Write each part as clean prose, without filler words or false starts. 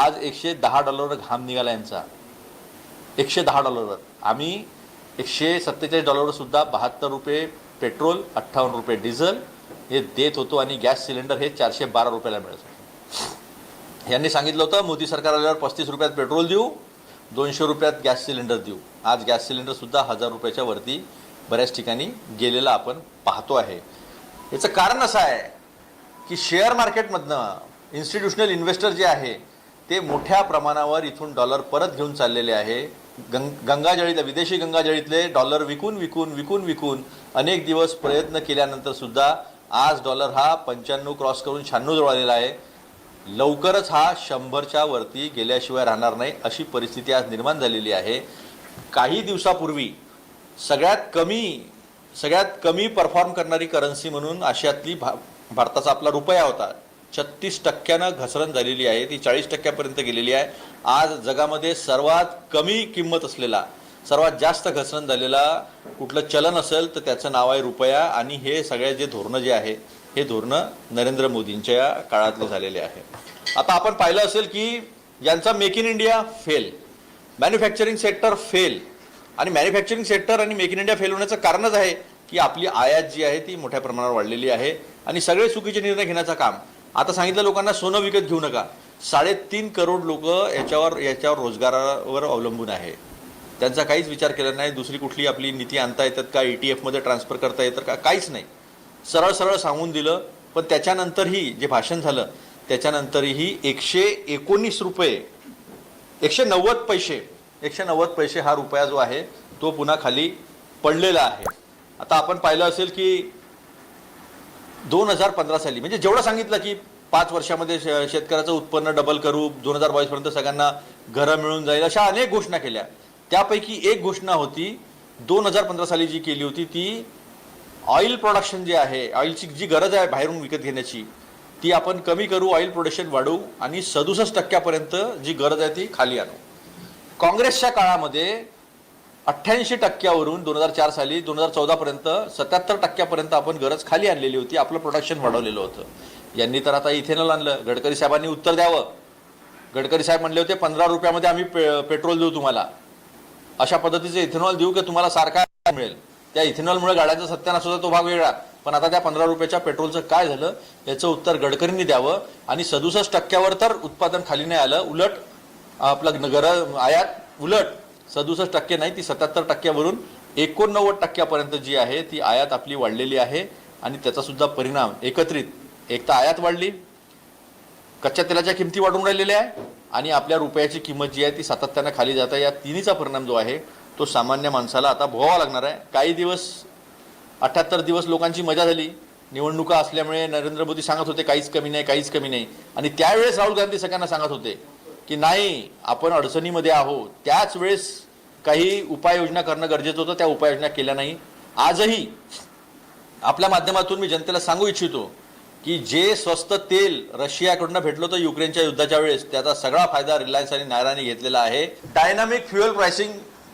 आज $110 घाम निघाला यांचा, $110. आम्ही $147 सुद्धा 72 रुपये पेट्रोल, 58 रुपये डिझेल हे देत होतो आणि गॅस सिलेंडर हे 412 रुपयाला मिळत. यांनी सांगितलं होतं मोदी सरकार आल्यावर 35 रुपयात पेट्रोल देऊ, 200 रुपयात गॅस सिलेंडर देऊ. आज गॅस सिलेंडर सुद्धा 1000 रुपयाच्या वरती बऱ्याच ठिकाणी गेलेला आपण पाहतो आहे. याचं कारण असं आहे की शेअर मार्केटमधनं इन्स्टिट्यूशनल इन्व्हेस्टर जे आहे ते मोठ्या प्रमाणावर इथून डॉलर परत घेऊन चाललेले आहे. गंगाजळीतले विदेशी गंगाजळीतले डॉलर विकून विकून विकून विकून अनेक दिवस प्रयत्न केल्यानंतर सुद्धा आज डॉलर हा 95 क्रॉस करून 96 जवळ आलेला आहे. लवकरच हा 100च्या वरती गेल्याशिवाय राहणार नाही अशी परिस्थिती आज निर्माण झालेली आहे. काही दिवसापूर्वी सगळ्यात कमी परफॉर्म करणारी करन्सी म्हणून आशियातली भारताचा आपला रुपया होता. 36% घसरण झालेली आहे, ती 40% गेलेली आहे. आज जगामध्ये सर्वात कमी किंमत असलेला, सर्वात जास्त घसरण झालेला कुठलं चलन असेल तर त्याचं नाव आहे रुपया. आणि हे सगळे जे धोरणं जे आहे हे धोरणं नरेंद्र मोदींच्या काळातले झालेले आहे. आता आपण पाहिलं असेल की यांचा make in India fail, manufacturing sector fail. आणि मॅन्युफॅक्चरिंग सेक्टर आणि मेक इन इंडिया फेल होण्याचं कारणच आहे की आपली आयात जी आहे ती मोठ्या प्रमाणावर वाढलेली आहे आणि सगळे चुकीचे निर्णय घेण्याचं काम. आता सांगितलं लोकांना सोनं विकत घेऊ नका. 3.5 करोड लोक याच्यावर रोजगारावर अवलंबून आहे. त्यांचा काहीच विचार केला नाही. दुसरी कुठली आपली नीती आणता येतात का, ETF मध्ये ट्रान्सफर करता येतं का, काहीच नाही. सरळ सरळ सांगून दिलं. पण त्याच्यानंतरही जे भाषण झालं त्याच्यानंतरही 119 रुपये 190 पैसे हा रुपया जो आहे तो पुन्हा खाली पडलेला आहे. आता आपण पाहिलं असेल की 2015 साली म्हणजे जेवढं सांगितलं की 5 वर्षामध्ये शेतकऱ्याचं उत्पन्न डबल करू, 2022 पर्यंत सगळ्यांना घरं मिळून जाईल, अशा अनेक घोषणा केल्या. त्यापैकी एक घोषणा होती 2015 साली जी केली होती ती ऑइल प्रोडक्शन जे आहे, ऑइलची जी गरज आहे बाहेरून विकत घेण्याची ती आपण कमी करू, ऑइल प्रोडक्शन वाढवू आणि 67% जी गरज आहे ती खाली आणू. काँग्रेसच्या काळामध्ये 88% 2004 साली 2014 पर्यंत 77% आपण गरज खाली आणलेली होती, आपलं प्रोडक्शन वाढवलेलं होतं. यांनी तर आता इथेनॉल आणलं. गडकरी साहेबांनी उत्तर द्यावं. गडकरी साहेब म्हणले होते 15 रुपयामध्ये आम्ही पेट्रोल देऊ तुम्हाला, अशा पद्धतीचे इथेनॉल देऊ की तुम्हाला सारखा मिळेल. त्या इथेनॉलमुळे गाड्यांचा सत्यानाश होता तो भाग वेगळा, पण आता त्या 15 रुपयाच्या पेट्रोलचं काय झालं याचं उत्तर गडकरींनी द्यावं. आणि 67% तर उत्पादन खाली नाही आलं, उलट आपलं आयात उलट 67% नाही ती 77%वरून 89% जी आहे ती आयात आपली वाढलेली आहे. आणि त्याचा सुद्धा परिणाम एकत्रित एक तर आयात वाढली, कच्च्या तेलाच्या किमती वाढून राहिलेल्या आहे आणि आपल्या रुपयाची किंमत जी आहे ती सातत्यानं खाली जात आहे. या तिन्हीचा परिणाम जो आहे तो सामान्य माणसाला आता भोगावा लागणार आहे. काही दिवस 78 दिवस लोकांची मजा झाली. निवडणुका असल्यामुळे नरेंद्र मोदी सांगत होते काहीच कमी नाही, काहीच कमी नाही. आणि त्यावेळेस राहुल गांधी सगळ्यांना सांगत होते की नाही आपण अडचणीमध्ये आहोत. त्याच वेळेस काही उपाययोजना करणं गरजेचं होतं, त्या उपाययोजना केल्या नाही. आजही आपल्या माध्यमातून मी जनतेला सांगू इच्छितो की जे स्वस्त तेल रशियाकडून भेटलं होतं युक्रेनच्या युद्धाच्या वेळेस त्याचा सगळा फायदा रिलायन्स आणि नायराने घेतलेला आहे. डायनामिक फ्युएल प्राइसिंग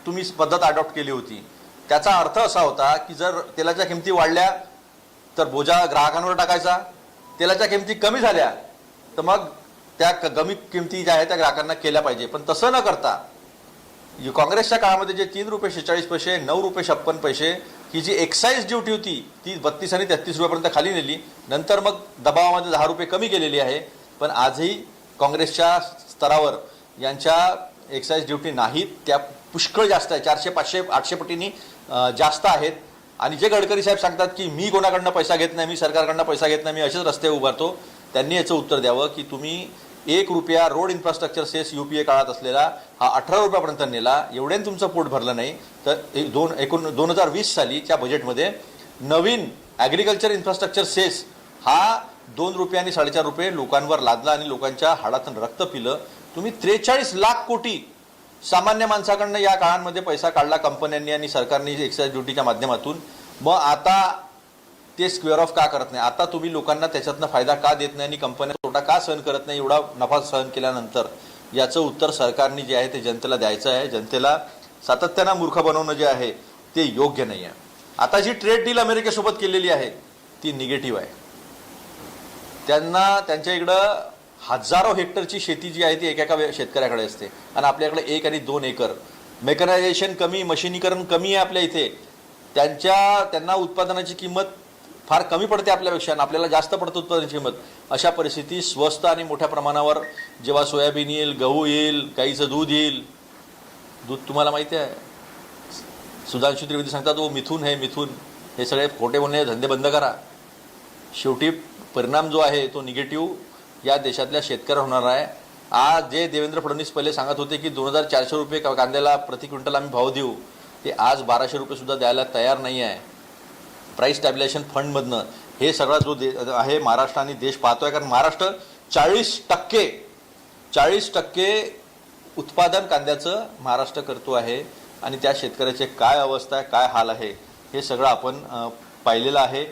तुम्ही पद्धत अडॉप्ट केली होती. त्याचा अर्थ असा होता की जर तेलाच्या किमती वाढल्या तर बोजा ग्राहकांवर टाकायचा, तेलाच्या किमती कमी झाल्या तर मग त्या कमी किमती ज्या आहेत त्या ग्राहकांना केल्या पाहिजे. पण तसं न करता काँग्रेसच्या काळामध्ये जे 3 रुपये 46 पैसे 9 रुपये 56 पैसे ही जी एक्साईज ड्युटी होती ती 32 आणि 33 रुपयापर्यंत खाली नेली. नंतर मग दबावामध्ये 10 रुपये कमी केलेली आहे. पण आजही काँग्रेसच्या स्तरावर यांच्या एक्साईज ड्युटी नाहीत, त्या पुष्कळ जास्त आहे, 400 500 800 पटींनी जास्त आहेत. आणि जे गडकरी साहेब सांगतात की मी कोणाकडनं पैसा घेत नाही, मी सरकारकडनं पैसा घेत नाही, मी असेच रस्ते उभारतो, त्यांनी याचं उत्तर द्यावं की तुम्ही 1 रुपया रोड इन्फ्रास्ट्रक्चर सेस UPA काळात असलेला हा 18 रुपयापर्यंत नेला. एवढ्याने तुमचं पोट भरलं नाही तर 2020 सालीच्या बजेटमध्ये नवीन ॲग्रिकल्चर इन्फ्रास्ट्रक्चर सेस हा 2 रुपये आणि 4.5 रुपये लोकांवर लादला आणि लोकांच्या हाडातून रक्त पिलं. तुम्ही 43 लाख कोटी सामान्य माणसाकडनं या काळांमध्ये पैसा काढला कंपन्यांनी आणि सरकारने एक्साईज ड्युटीच्या माध्यमातून. मग आता ते स्क्वेअर ऑफ का करत नाही? आता तुम्ही लोकांना त्याच्यातनं फायदा का देत नाही आणि कंपन्या तोटा का सहन करत नाही? एवढा नफा सहन केल्यानंतर याचं उत्तर सरकारने जे आहे ते जनतेला द्यायचं आहे. जनतेला सातत्यानं मूर्ख बनवणं जे आहे ते योग्य नाही आहे. आता जी ट्रेड डील अमेरिकेसोबत केलेली आहे ती निगेटिव्ह आहे. त्यांना त्यांच्या इकडं हजारो हेक्टरची शेती जी आहे ती एका शेतकऱ्याकडे असते आणि आपल्याकडे 1 आणि 2 एकर. मेकनायझेशन कमी, मशिनीकरण कमी आहे आपल्या इथे. त्यांना उत्पादनाची किंमत फार कमी पडते आपल्यापेक्षा आणि आपल्याला जास्त पडतं उत्पादनाची किंमत. अशा परिस्थिती स्वस्त आणि मोठ्या प्रमाणावर जेव्हा सोयाबीन येईल, गहू येईल, गाईचं दूध येईल. दूध तुम्हाला माहिती आहे, सुधांशू त्रिवेदी सांगतात तो मिथून आहे, मिथून. हे सगळे खोटे बोलणे धंदे बंद करा. शेवटी परिणाम जो आहे तो निगेटिव्ह या देशातल्या शेतकऱ्यावर होणार आहे. आज जे देवेंद्र फडणवीस पहिले सांगत होते की 2400 रुपये कांद्याला प्रति क्विंटल आम्ही भाव देऊ, ते आज 1200 रुपयेसुद्धा द्यायला तयार नाही आहे. प्राईस स्टॅबिलायझेशन फंडमधनं हे सगळा जो आहे महाराष्ट्र आणि देश पाहतोय. कारण महाराष्ट्र 40% उत्पादन कांद्याचं महाराष्ट्र करतो आहे आणि त्या शेतकऱ्याचे काय अवस्था आहे, काय हाल आहे, हे सगळं आपण पाहिलेलं आहे.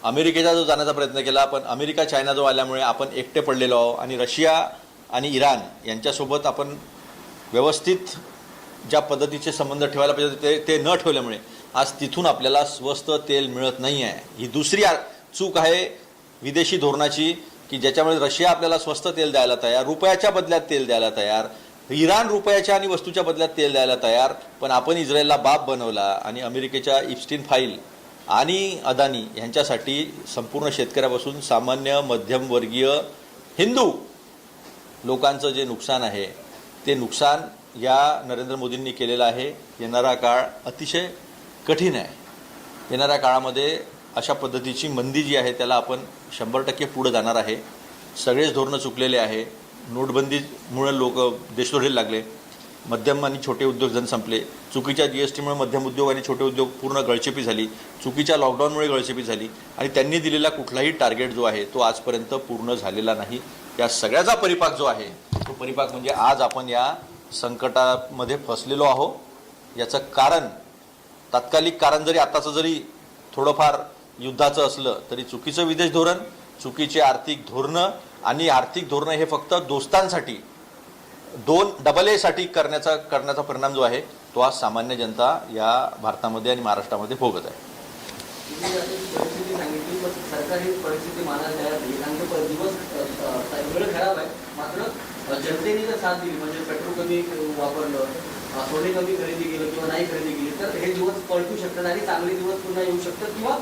अमेरिकेचा जो जाण्याचा प्रयत्न केला, पण अमेरिका चायना जो आल्यामुळे आपण एकटे पडलेलो आहोत आणि रशिया आणि इराण यांच्यासोबत आपण व्यवस्थित ज्या पद्धतीचे संबंध ठेवायला पाहिजे ते न ठेवल्यामुळे आज तिथून आपल्याला स्वस्त तेल मिळत नाही आहे. ही दुसरी चूक आहे विदेशी धोरणाची, की ज्याच्यामुळे रशिया आपल्याला स्वस्त तेल द्यायला तयार, रुपयाच्या बदल्यात तेल द्यायला तयार, इराण रुपयाच्या आणि वस्तूच्या बदल्यात तेल द्यायला तयार, पण आपण इस्रायलला बाप बनवला आणि अमेरिकेच्या इप्स्टीन फाईल आणि अदानी यांच्यासाठी संपूर्ण शेतकऱ्यापासून सामान्य मध्यमवर्गीय हिंदू लोकांचं जे नुकसान आहे ते नुकसान या नरेंद्र मोदींनी केलेलं आहे. येणारा काळ अतिशय कठीण आहे. येणाऱ्या काळामध्ये अशा पद्धतीची मंदी जी आहे त्याला आपण 100% पुढे जाणार आहे. सगळेच धोरणं चुकलेले आहे. नोटबंदीमुळे लोक देशोधडीला लागले, मध्यम आणि छोटे उद्योगधन संपले, चुकीच्या GSTमुळे मध्यम उद्योग आणि छोटे उद्योग पूर्ण गळचेपी झाली, चुकीच्या लॉकडाऊनमुळे गळचेपी झाली आणि त्यांनी दिलेला कुठलाही टार्गेट जो आहे तो आजपर्यंत पूर्ण झालेला नाही. या सगळ्याचा परिपाक जो आहे तो परिपाक म्हणजे आज आपण या संकटामध्ये फसलेलो आहोत. याचं कारण, तात्कालिक कारण जरी आताचं जरी थोडंफार युद्धाचं असलं तरी चुकीचं विदेश धोरण, चुकीचे आर्थिक धोरणं आणि आर्थिक धोरणं हे फक्त दोस्तांसाठी AA साठी करण्याचा परिणाम जो आहे तो आज सामान्य जनता या भारतामध्ये आणि महाराष्ट्रामध्ये भोगत आहे. परिस्थिती सांगितली पण सरकार ही परिस्थिती मानायला तयार नाही. कारण दिवस सगळं खराब आहे, मात्र जनतेने जर साथ दिली म्हणजे पेट्रोल कमी वापरलं, सोने कमी खरेदी केलं किंवा नाही खरेदी केली तर हे दिवस पलटू शकतात आणि चांगले दिवस पुन्हा येऊ शकतात किंवा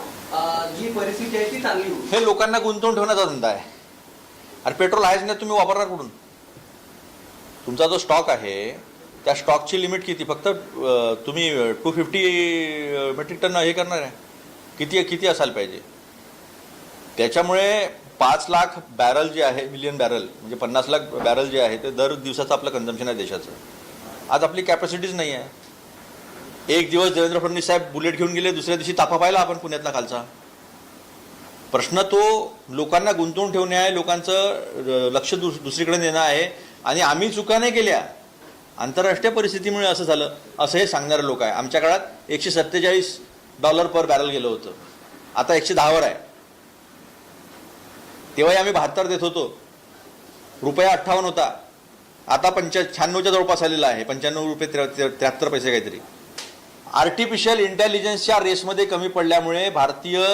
जी परिस्थिती आहे ती चांगली होईल. हे लोकांना गुंतवून ठेवण्याचा धंदा आहे. अरे पेट्रोल आहेच नाही, तुम्ही वापरणार कुठून? तुमचा जो स्टॉक आहे त्या स्टॉकची लिमिट किती? फक्त तुम्ही 250 मेट्रिक टन हे करणार आहे, किती असायला पाहिजे? त्याच्यामुळे 5 लाख बॅरल जे आहे, मिलियन बॅरल म्हणजे 50 लाख बॅरल जे आहे ते दर दिवसाचं आपलं कन्झम्पशन आहे देशाचं. आज आपली कॅपॅसिटीच नाही आहे. एक दिवस देवेंद्र फडणवीस साहेब बुलेट घेऊन गेले, दुसऱ्या दिवशी ताफा पाहिला आपण पुण्यातला खालचा. प्रश्न तो लोकांना गुंतवून ठेवणे आहे, लोकांचं लक्ष दुसरीकडे नेणं आहे आणि आम्ही चुका नाही केल्या, आंतरराष्ट्रीय परिस्थितीमुळे असं झालं असं हे सांगणारे लोक आहे. आमच्या काळात $147 पर बॅरल गेलं होतं, आता 110 आहे. तेव्हाही आम्ही 72 देत होतो, ₹58 होता, आता 96च्या जवळपास आलेला आहे, ₹95.73 काहीतरी. आर्टिफिशियल इंटेलिजन्सच्या रेसमध्ये कमी पडल्यामुळे भारतीय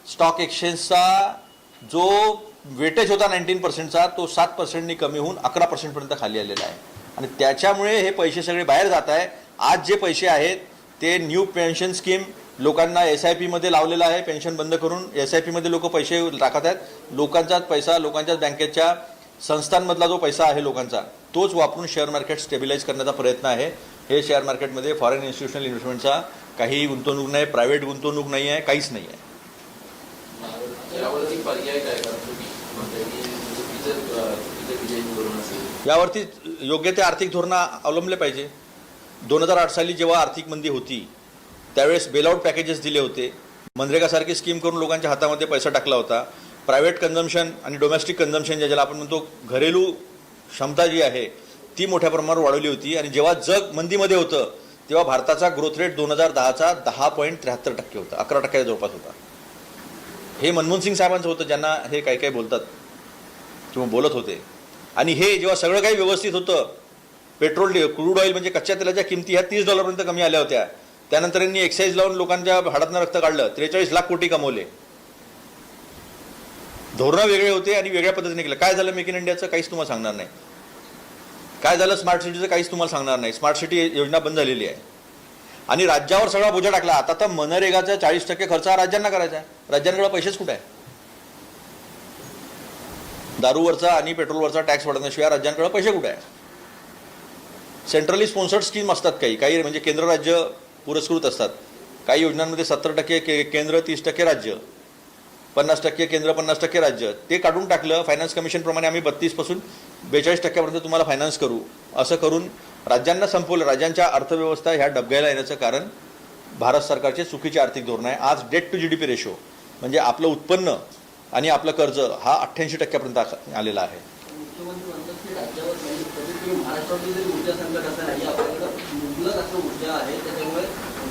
स्टॉक एक्सचेंजचा जो वेटेज होता 19%चा तो 7%नी कमी होऊन 11% खाली आलेला आहे आणि त्याच्यामुळे हे पैसे सगळे बाहेर जात आहे. आज जे पैसे आहेत ते न्यू पेन्शन स्कीम लोकांना SIP मध्ये लावलेला आहे. पेन्शन बंद करून SIP मध्ये लोक पैसे टाकत आहेत. लोकांचाच पैसा, लोकांच्याच बँकेच्या संस्थांमधला जो पैसा आहे लोकांचा तोच वापरून शेअर मार्केट स्टेबिलाइज करण्याचा प्रयत्न आहे. हे शेअर मार्केटमध्ये फॉरेन इन्स्टिट्यूशनल इन्व्हेस्टमेंटचा काही गुंतवणूक नाही, प्रायव्हेट गुंतवणूक नाही आहे, काहीच नाही आहे. यावरती योग्य ते आर्थिक धोरणं अवलंबले पाहिजे. 2008 साली जेव्हा आर्थिक मंदी होती त्यावेळेस बेलआउट पॅकेजेस दिले होते, मनरेगासारखी स्कीम करून लोकांच्या हातामध्ये पैसा टाकला होता. प्रायव्हेट कन्झम्पशन आणि डोमेस्टिक कन्झम्पशन ज्याला आपण म्हणतो घरेलू क्षमता जी आहे ती मोठ्या प्रमाणावर वाढवली होती आणि जेव्हा जग मंदीमध्ये होतं तेव्हा भारताचा ग्रोथ रेट 2010चा 10.73% होता, 11% जवळपास होता. हे मनमोहन सिंग साहेबांचं होतं, ज्यांना हे काही काही बोलतात किंवा बोलत होते. आणि हे जेव्हा सगळं काही व्यवस्थित होतं, पेट्रोल क्रूड ऑइल म्हणजे कच्च्या तेलाच्या किमती ह्या $30 कमी आल्या होत्या. त्यानंतर यांनी एक्साईज लावून लोकांच्या हाडातनं रक्त काढलं, 43 लाख कोटी कमवले. धोरणं वेगळे होते आणि वेगळ्या पद्धतीने केलं. काय झालं मेक इन इंडियाचं काहीच तुम्हाला सांगणार नाही. काय झालं स्मार्ट सिटीचं काहीच तुम्हाला सांगणार नाही. स्मार्ट सिटी योजना बंद झालेली आहे आणि राज्यावर सगळा बोजा टाकला. आता तर मनरेगाचा 40% खर्च हा राज्यांना करायचा आहे. राज्यांकडे पैसेच कुठे आहे? दारूवरचा आणि पेट्रोलवरचा टॅक्स वाढवण्याशिवाय राज्यांकडे पैसे कुठे आहे? सेंट्रली स्पॉन्सर्ड स्कीम असतात काही म्हणजे केंद्र राज्य पुरस्कृत असतात. काही योजनांमध्ये 70% केंद्र, 30% राज्य, 50% केंद्र, 50% राज्य. ते काढून टाकलं. फायनान्स कमिशनप्रमाणे आम्ही 32% 42% तुम्हाला फायनान्स करू असं करून राज्यांना संपवलं. राज्यांच्या अर्थव्यवस्था ह्या डबघायला येण्याचं कारण भारत सरकारचे चुकीचे आर्थिक धोरण आहे. आज डेट टू GDP रेशो म्हणजे आपलं उत्पन्न आणि आपलं कर्ज हा 88% आलेला आहे. मुख्यमंत्री म्हणतात की राज्यावर कधीतरी महाराष्ट्रातली जरी ऊर्जा संकट असं नाही, आपल्याकडं मुबलक असं ऊर्जा आहे, त्याच्यामुळे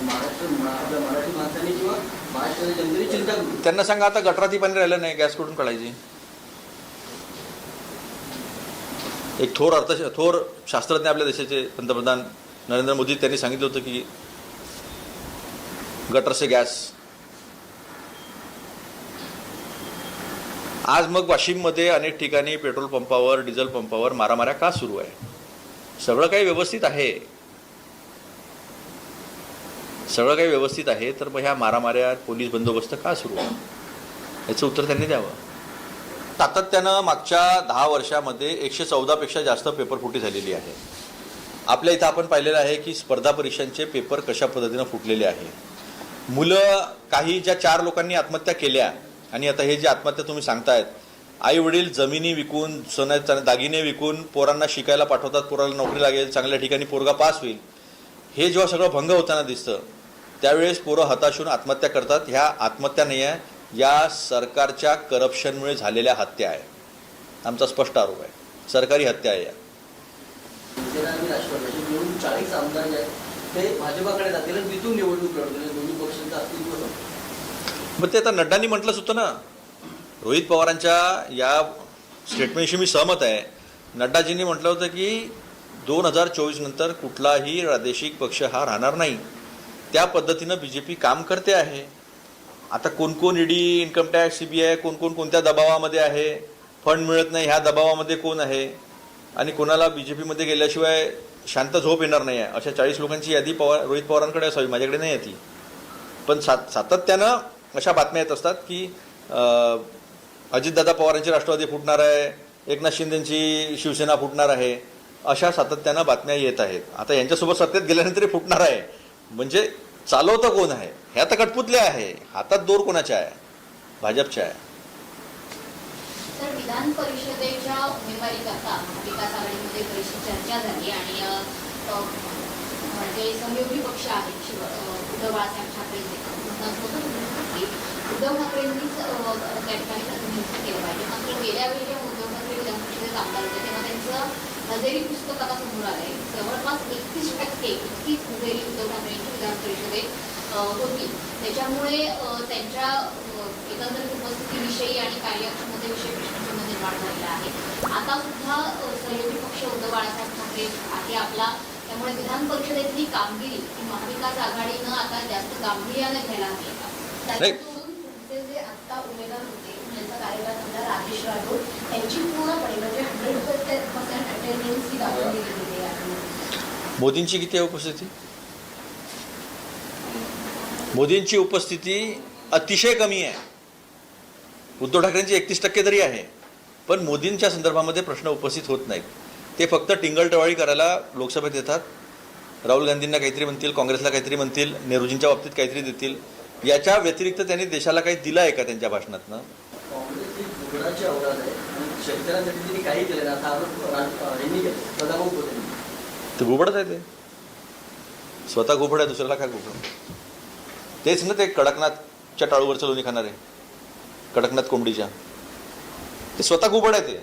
आपल्या मराठी माणसांनी किंवा महाराष्ट्राच्या जनतेने चिंता करू. त्यांना सांगा आता गटराती पाणी राहिलं नाही, गॅस कुठून काढायची? एक थोर शास्त्रज्ञ आपल्या देशाचे पंतप्रधान नरेंद्र मोदी त्यांनी सांगितलं होतं की गटर से गॅस. आज मग वाशिममध्ये अनेक ठिकाणी पेट्रोल पंपावर, डिझेल पंपावर मारामाऱ्या का सुरू आहे? सगळं काही व्यवस्थित आहे, सगळं काही व्यवस्थित आहे, तर मग ह्या मारामाऱ्या, पोलीस बंदोबस्त का सुरू आहे? याचं उत्तर त्यांनी द्यावं. सातत्यानं मागच्या 10 वर्षामध्ये 114 पेक्षा जास्त पेपरफुटी झालेली आहे. आपल्या इथं आपण पाहिलेलं आहे की स्पर्धा परीक्षांचे पेपर कशा पद्धतीनं फुटलेले आहे. मुलं, काही ज्या 4 लोकांनी आत्महत्या केल्या आणि आता हे जे आत्महत्या तुम्ही सांगतायत, आई वडील जमिनी विकून, सोन्याचे दागिने विकून पोरांना शिकायला पाठवतात, पोराला नोकरी लागेल, चांगल्या ठिकाणी पोरगा पास होईल. हे जेव्हा सगळं भंग होताना दिसतं त्यावेळेस पोरं हताश होऊन आत्महत्या करतात. ह्या आत्महत्या नाही आहे, या सरकारच्या करप्शनमुळे झालेल्या हत्या आहे. आमचा स्पष्ट आरोप आहे, सरकारी हत्या आहे. शिवसेना आणि राष्ट्रवादी मिळून 40 आमदार जे आहेत ते भाजपाकडे जातील आणि तिथून निवडणूक लढवतील. दोन्ही पक्षांचं अस्तित्व संपलं. मग ते आता नड्डांनी म्हटलंच होतं ना. रोहित पवारांच्या या स्टेटमेंटशी मी सहमत आहे. नड्डाजींनी म्हटलं होतं की 2024 नंतर कुठलाही प्रादेशिक पक्ष हा राहणार नाही. त्या पद्धतीनं BJP काम करते आहे. आता कोण ED, इन्कम टॅक्स, CBI, कोण कोणत्या दबावामध्ये आहे, फंड मिळत नाही ह्या दबावामध्ये कोण आहे आणि कोणाला BJPमध्ये गेल्याशिवाय शांत झोप येणार नाही आहे, अशा 40 लोकांची यादी रोहित पवारांकडे असावी, माझ्याकडे नाही येते. पण सातत्यानं अशा बातम्या येत असतात की अजितदादा पवारांची राष्ट्रवादी फुटणार आहे, एकनाथ शिंदेंची शिवसेना फुटणार आहे, अशा सातत्यानं बातम्या येत आहेत. आता यांच्यासोबत सत्तेत गेल्यानंतरही फुटणार आहे म्हणजे चालवतं कोण आहे? हे आता कटपुतले आहे. हातात दोर कोणाच्या आहे? भाजपच्या आहे. तर विधान परिषदेच्या उमेदवारीकरता विकास आघाडीमध्ये बरीचशी चर्चा झाली आणि जे सहयोगी पक्ष आहेत उद्धव बाळासाहेब ठाकरे उद्धव ठाकरेंनीच त्या ठिकाणी प्रतिनिधित्व केलं पाहिजे. मात्र गेल्या वेळी जेव्हा उद्धव ठाकरे विधान परिषदेत आमदार होते तेव्हा त्यांचं हजेरी पुस्तक आता समोर आलंय. जवळपास 31% इतकीच हजेरी उद्धव ठाकरेंची विधान परिषदेत होती. त्याच्यामुळे त्यांच्या एकंदरीत उपस्थितीविषयी आणि कार्यक्षमतेविषयी प्रश्नचिन्ह निर्माण झालेला आहे. आता सुद्धा सहयोगी पक्ष उद्धव बाळासाहेब ठाकरे आहे आपला, त्यामुळे विधान परिषदेतली कामगिरी ही महाविकास आघाडीनं आता जास्त गांभीर्याने घ्यायला हवी आहे. त्याच्यातून तुमचे जे आता उमेदवार होते ज्यांचा कार्यकाळ समजा राजेश राठोड त्यांची पूर्णपणे म्हणजे 100% अटेंडन्स ही दाखवली गेलेली आहे. मोदींची किती आहे उपस्थिती? मोदींची उपस्थिती अतिशय कमी आहे. उद्धव ठाकरेंची 31% तरी आहे, पण मोदींच्या संदर्भामध्ये प्रश्न उपस्थित होत नाहीत. ते फक्त टिंगलटवाळी करायला लोकसभेत येतात. राहुल गांधींना काहीतरी म्हणतील, काँग्रेसला काहीतरी म्हणतील, नेहरूजींच्या बाबतीत काहीतरी देतील. याच्या व्यतिरिक्त त्यांनी देशाला काही दिलं आहे का त्यांच्या भाषणातनं? काँग्रेस ही घुबडाची अवलाद आहे आणि शेतकऱ्यांसाठी त्यांनी काही केलं नाही असा आरोप यांनी केला. सदाभाऊ खोत ते घुबडच आहे. ते स्वतः घुबड आहे, दुसऱ्याला काय घुबड? तेच ना ते कडकनाथच्या टाळूवरचं लोणी खाणार आहे, कडकनाथ कोंबडीच्या. ते स्वतः घुबड आहे ते.